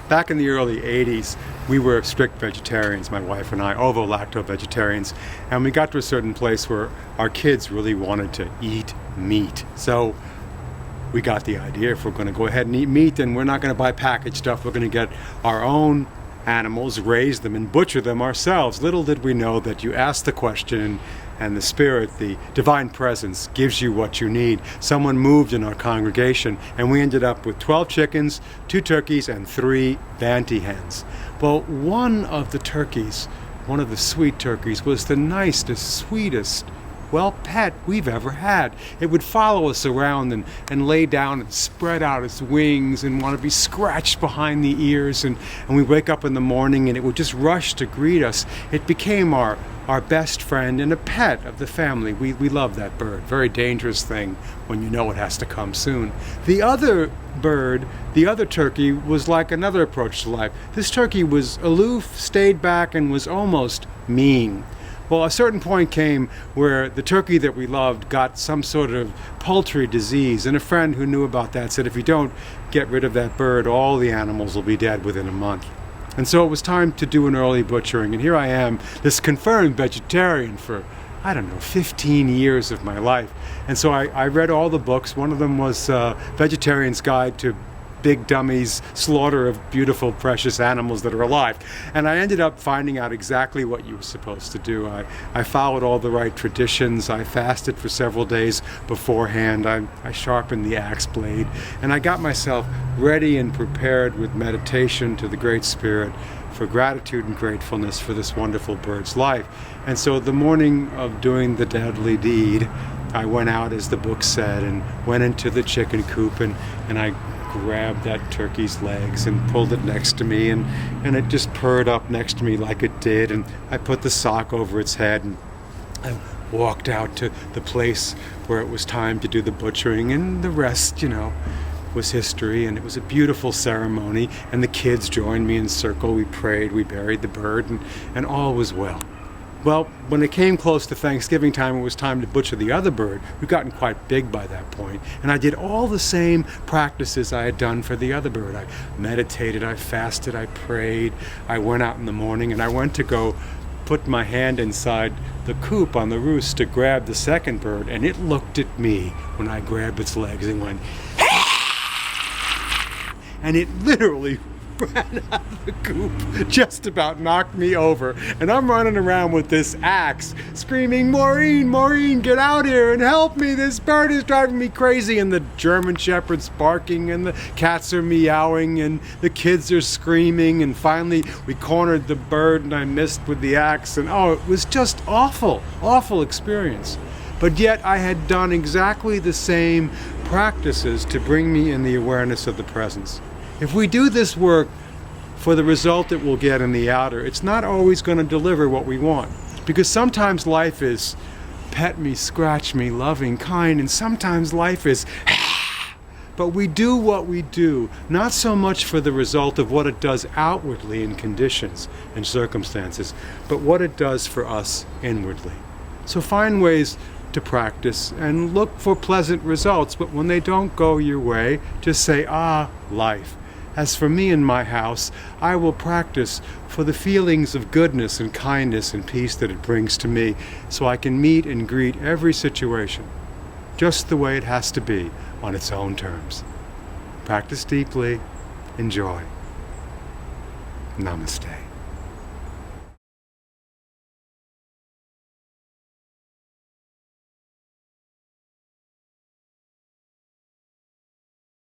Back in the early 80s, we were strict vegetarians, my wife and I, ovo-lacto vegetarians, and we got to a certain place where our kids really wanted to eat meat. So we got the idea, if we're going to go ahead and eat meat, then we're not going to buy packaged stuff. We're going to get our own animals, raise them, and butcher them ourselves. Little did we know that you ask the question, and the Spirit, the divine presence, gives you what you need. Someone moved in our congregation, and we ended up with 12 chickens, 2 turkeys, and 3 banty hens. Well, one of the turkeys, one of the sweet turkeys, was the nicest, sweetest, pet we've ever had. It would follow us around and lay down and spread out its wings and want to be scratched behind the ears, and we'd wake up in the morning and it would just rush to greet us. It became our best friend and a pet of the family. We love that bird. Very dangerous thing when you know it has to come soon. The other bird, the other turkey, was like another approach to life. This turkey was aloof, stayed back, and was almost mean. Well, a certain point came where the turkey that we loved got some sort of poultry disease, and a friend who knew about that said, if you don't get rid of that bird, all the animals will be dead within a month. And so it was time to do an early butchering, and here I am, this confirmed vegetarian for, 15 years of my life. And so I read all the books. One of them was Vegetarian's Guide to Big Dummies' Slaughter of Beautiful, Precious Animals That Are Alive. And I ended up finding out exactly what you were supposed to do. I followed all the right traditions. I fasted for several days beforehand. I sharpened the axe blade. And I got myself ready and prepared with meditation to the Great Spirit for gratitude and gratefulness for this wonderful bird's life. And so the morning of doing the deadly deed, I went out, as the book said, and went into the chicken coop, and I grabbed that turkey's legs and pulled it next to me, and it just purred up next to me like it did, and I put the sock over its head, and I walked out to the place where it was time to do the butchering, and the rest, was history. And it was a beautiful ceremony, and the kids joined me in circle. We prayed, we buried the bird, and all was well. Well, when it came close to Thanksgiving time, it was time to butcher the other bird. We'd gotten quite big by that point, and I did all the same practices I had done for the other bird. I meditated, I fasted, I prayed. I went out in the morning, and I went to go put my hand inside the coop on the roost to grab the second bird, and it looked at me when I grabbed its legs and went, and it literally ran out of the coop, just about knocked me over. And I'm running around with this axe, screaming, Maureen, Maureen, get out here and help me. This bird is driving me crazy. And the German Shepherd's barking, and the cats are meowing, and the kids are screaming. And finally, we cornered the bird, and I missed with the axe. And it was just awful, awful experience. But yet I had done exactly the same practices to bring me in the awareness of the presence. If we do this work for the result that we'll get in the outer, it's not always going to deliver what we want. Because sometimes life is pet me, scratch me, loving, kind, and sometimes life is but we do what we do, not so much for the result of what it does outwardly in conditions and circumstances, but what it does for us inwardly. So find ways to practice and look for pleasant results, but when they don't go your way, just say, life. As for me and my house, I will practice for the feelings of goodness and kindness and peace that it brings to me, so I can meet and greet every situation just the way it has to be on its own terms. Practice deeply. Enjoy. Namaste.